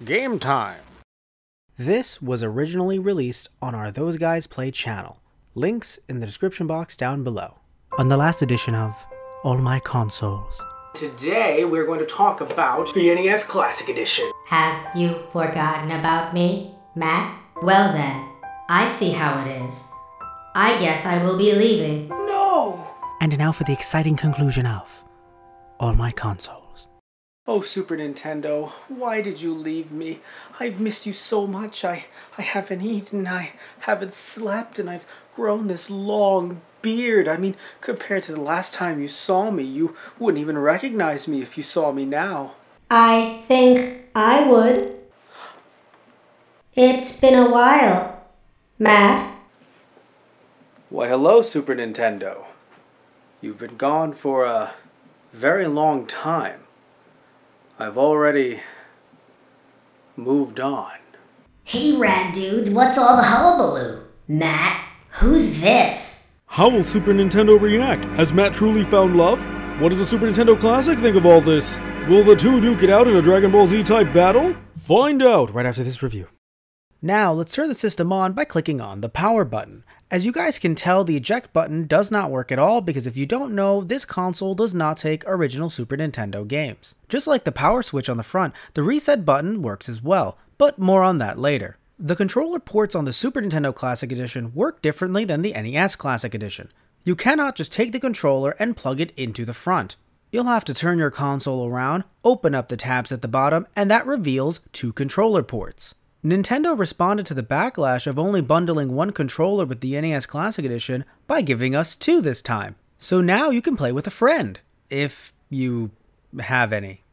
Game time! This was originally released on our Those Guys Play channel. Links in the description box down below. On the last edition of All My Consoles. Today we're going to talk about the NES Classic Edition. Have you forgotten about me, Matt? Well then, I see how it is. I guess I will be leaving. No! And now for the exciting conclusion of All My Consoles. Oh, Super Nintendo, why did you leave me? I've missed you so much. I haven't eaten, I haven't slept, and I've grown this long beard. I mean, compared to the last time you saw me, you wouldn't even recognize me if you saw me now. I think I would. It's been a while, Matt. Why, hello, Super Nintendo. You've been gone for a very long time. I've already moved on. Hey, rad dudes, what's all the hullabaloo? Matt, who's this? How will Super Nintendo react? Has Matt truly found love? What does the Super Nintendo Classic think of all this? Will the two duke it out in a Dragon Ball Z type battle? Find out right after this review. Now, let's turn the system on by clicking on the power button. As you guys can tell, the eject button does not work at all because if you don't know, this console does not take original Super Nintendo games. Just like the power switch on the front, the reset button works as well, but more on that later. The controller ports on the Super Nintendo Classic Edition work differently than the NES Classic Edition. You cannot just take the controller and plug it into the front. You'll have to turn your console around, open up the tabs at the bottom, and that reveals two controller ports. Nintendo responded to the backlash of only bundling one controller with the NES Classic Edition by giving us two this time. So now you can play with a friend, if you have any.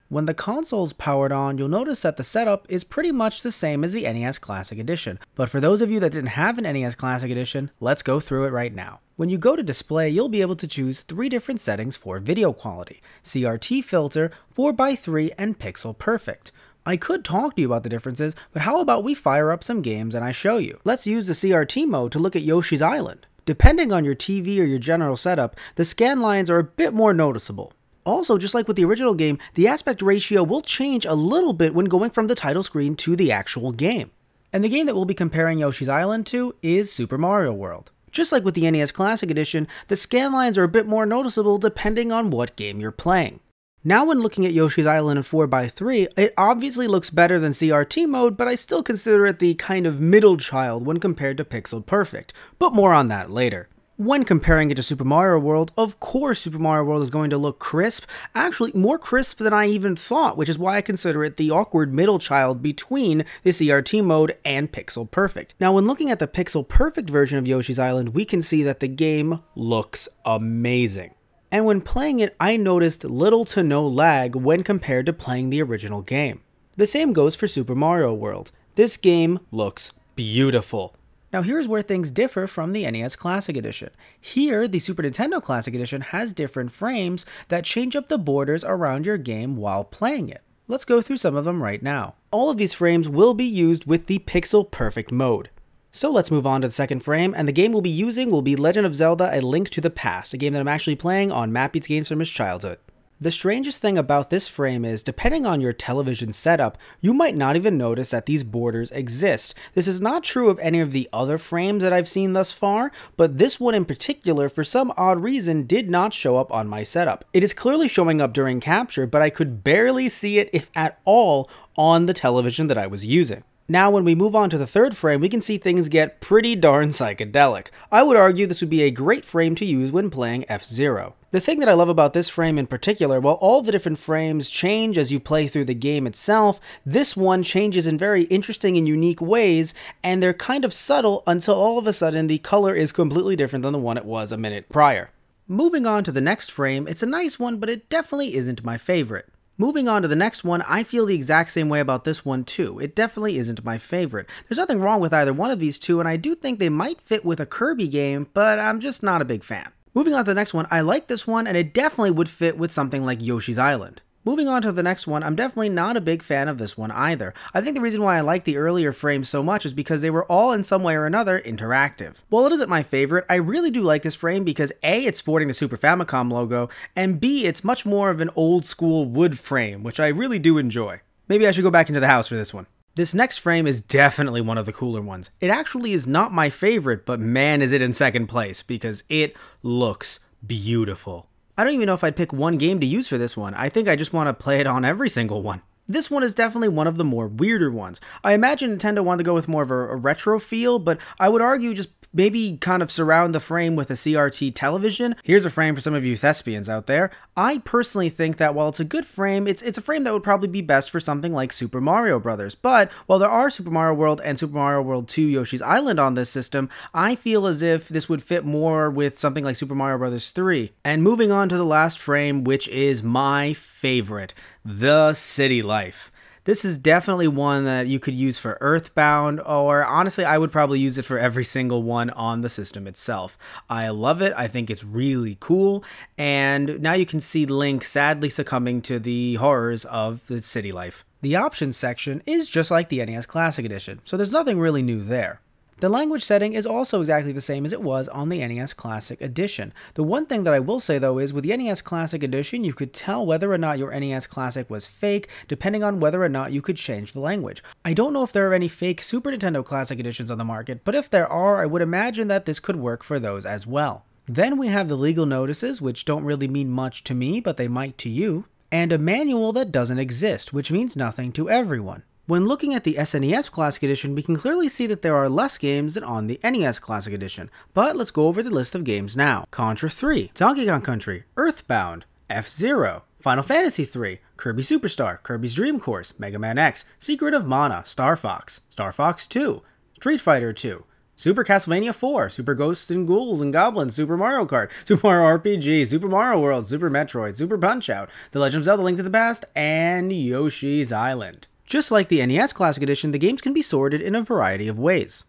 When the console's powered on, you'll notice that the setup is pretty much the same as the NES Classic Edition. But for those of you that didn't have an NES Classic Edition, let's go through it right now. When you go to display, you'll be able to choose three different settings for video quality: CRT filter, 4:3, and pixel perfect. I could talk to you about the differences, but how about we fire up some games and I show you. Let's use the CRT mode to look at Yoshi's Island. Depending on your TV or your general setup, the scan lines are a bit more noticeable. Also, just like with the original game, the aspect ratio will change a little bit when going from the title screen to the actual game. And the game that we'll be comparing Yoshi's Island to is Super Mario World. Just like with the NES Classic Edition, the scan lines are a bit more noticeable depending on what game you're playing. Now when looking at Yoshi's Island in 4:3, it obviously looks better than CRT mode, but I still consider it the kind of middle child when compared to Pixel Perfect, but more on that later. When comparing it to Super Mario World, of course Super Mario World is going to look crisp, actually more crisp than I even thought, which is why I consider it the awkward middle child between the CRT mode and Pixel Perfect. Now when looking at the Pixel Perfect version of Yoshi's Island, we can see that the game looks amazing. And when playing it, I noticed little to no lag when compared to playing the original game. The same goes for Super Mario World. This game looks beautiful. Now here's where things differ from the NES Classic Edition. Here, the Super Nintendo Classic Edition has different frames that change up the borders around your game while playing it. Let's go through some of them right now. All of these frames will be used with the Pixel Perfect mode. So let's move on to the second frame, and the game we'll be using will be Legend of Zelda: A Link to the Past, a game that I'm actually playing on Matt Beats Games from his childhood. The strangest thing about this frame is, depending on your television setup, you might not even notice that these borders exist. This is not true of any of the other frames that I've seen thus far, but this one in particular, for some odd reason, did not show up on my setup. It is clearly showing up during capture, but I could barely see it, if at all, on the television that I was using. Now when we move on to the third frame, we can see things get pretty darn psychedelic. I would argue this would be a great frame to use when playing F-Zero. The thing that I love about this frame in particular, while all the different frames change as you play through the game itself, this one changes in very interesting and unique ways, and they're kind of subtle until all of a sudden the color is completely different than the one it was a minute prior. Moving on to the next frame, it's a nice one, but it definitely isn't my favorite. Moving on to the next one, I feel the exact same way about this one too. It definitely isn't my favorite. There's nothing wrong with either one of these two, and I do think they might fit with a Kirby game, but I'm just not a big fan. Moving on to the next one, I like this one, and it definitely would fit with something like Yoshi's Island. Moving on to the next one, I'm definitely not a big fan of this one either. I think the reason why I like the earlier frames so much is because they were all in some way or another interactive. While it isn't my favorite, I really do like this frame because A, it's sporting the Super Famicom logo, and B, it's much more of an old school wood frame, which I really do enjoy. Maybe I should go back into the house for this one. This next frame is definitely one of the cooler ones. It actually is not my favorite, but man is it in second place because it looks beautiful. I don't even know if I'd pick one game to use for this one. I think I just want to play it on every single one. This one is definitely one of the more weirder ones. I imagine Nintendo wanted to go with more of a retro feel, but I would argue just maybe kind of surround the frame with a CRT television. Here's a frame for some of you thespians out there. I personally think that while it's a good frame, it's a frame that would probably be best for something like Super Mario Bros. But while there are Super Mario World and Super Mario World 2 Yoshi's Island on this system, I feel as if this would fit more with something like Super Mario Bros. 3. And moving on to the last frame, which is my favorite, the City Life. This is definitely one that you could use for Earthbound, or honestly, I would probably use it for every single one on the system itself. I love it. I think it's really cool. And now you can see Link sadly succumbing to the horrors of the City Life. The options section is just like the NES Classic Edition, so there's nothing really new there. The language setting is also exactly the same as it was on the NES Classic Edition. The one thing that I will say though is with the NES Classic Edition, you could tell whether or not your NES Classic was fake, depending on whether or not you could change the language. I don't know if there are any fake Super Nintendo Classic Editions on the market, but if there are, I would imagine that this could work for those as well. Then we have the legal notices, which don't really mean much to me, but they might to you, and a manual that doesn't exist, which means nothing to everyone. When looking at the SNES Classic Edition, we can clearly see that there are less games than on the NES Classic Edition, but let's go over the list of games now. Contra 3, Donkey Kong Country, Earthbound, F-Zero, Final Fantasy 3, Kirby Superstar, Kirby's Dream Course, Mega Man X, Secret of Mana, Star Fox, Star Fox 2, Street Fighter 2, Super Castlevania 4, Super Ghosts and Ghouls and Goblins, Super Mario Kart, Super Mario RPG, Super Mario World, Super Metroid, Super Punch-Out, The Legend of Zelda: Link to the Past, and Yoshi's Island. Just like the NES Classic Edition, the games can be sorted in a variety of ways.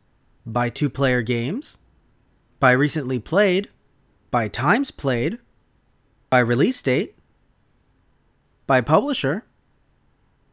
By two-player games, by recently played, by times played, by release date, by publisher,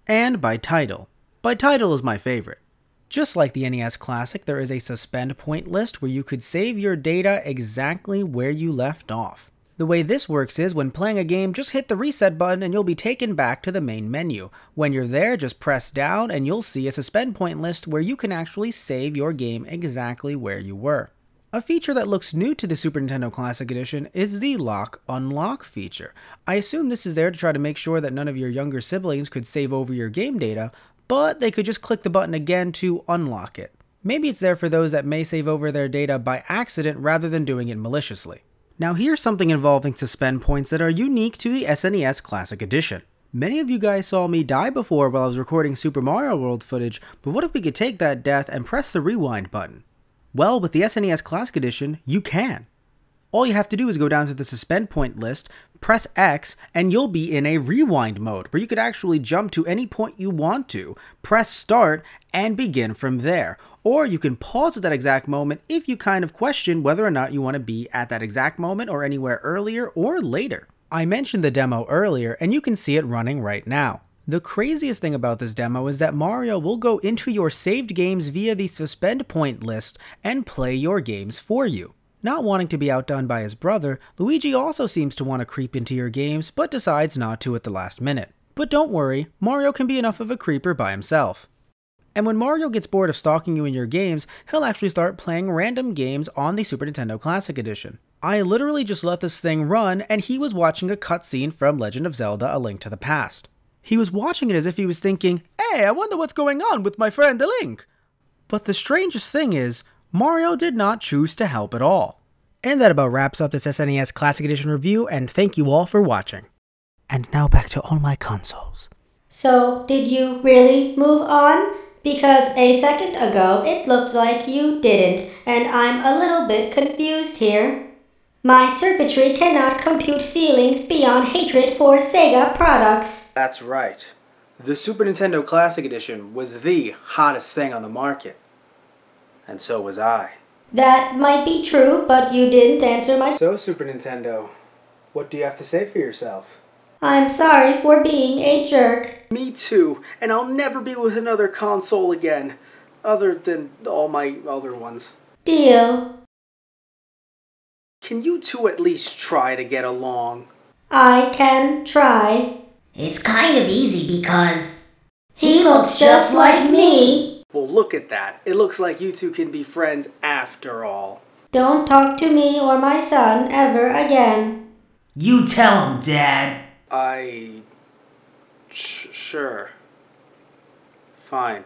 and by title. By title is my favorite. Just like the NES Classic, there is a suspend point list where you could save your data exactly where you left off. The way this works is, when playing a game, just hit the reset button and you'll be taken back to the main menu. When you're there, just press down and you'll see a suspend point list where you can actually save your game exactly where you were. A feature that looks new to the Super Nintendo Classic Edition is the Lock-Unlock feature. I assume this is there to try to make sure that none of your younger siblings could save over your game data, but they could just click the button again to unlock it. Maybe it's there for those that may save over their data by accident rather than doing it maliciously. Now here's something involving suspend points that are unique to the SNES Classic Edition. Many of you guys saw me die before while I was recording Super Mario World footage, but what if we could take that death and press the rewind button? Well, with the SNES Classic Edition, you can. All you have to do is go down to the suspend point list, press X, and you'll be in a rewind mode, where you could actually jump to any point you want to, press start, and begin from there. Or you can pause at that exact moment if you kind of question whether or not you want to be at that exact moment or anywhere earlier or later. I mentioned the demo earlier, and you can see it running right now. The craziest thing about this demo is that Mario will go into your saved games via the suspend point list and play your games for you. Not wanting to be outdone by his brother, Luigi also seems to want to creep into your games, but decides not to at the last minute. But don't worry, Mario can be enough of a creeper by himself. And when Mario gets bored of stalking you in your games, he'll actually start playing random games on the Super Nintendo Classic Edition. I literally just let this thing run, and he was watching a cutscene from Legend of Zelda: A Link to the Past. He was watching it as if he was thinking, "Hey, I wonder what's going on with my friend Link." But the strangest thing is, Mario did not choose to help at all. And that about wraps up this SNES Classic Edition review, and thank you all for watching. And now back to all my consoles. So, did you really move on? Because a second ago it looked like you didn't, and I'm a little bit confused here. My circuitry cannot compute feelings beyond hatred for Sega products. That's right. The Super Nintendo Classic Edition was the hottest thing on the market. And so was I. That might be true, but you didn't answer my... So, Super Nintendo, what do you have to say for yourself? I'm sorry for being a jerk. Me too, and I'll never be with another console again, other than all my other ones. Deal. Can you two at least try to get along? I can try. It's kind of easy because He looks just like me. Well, look at that. It looks like you two can be friends after all. Don't talk to me or my son ever again. You tell him, Dad. Sure. Fine.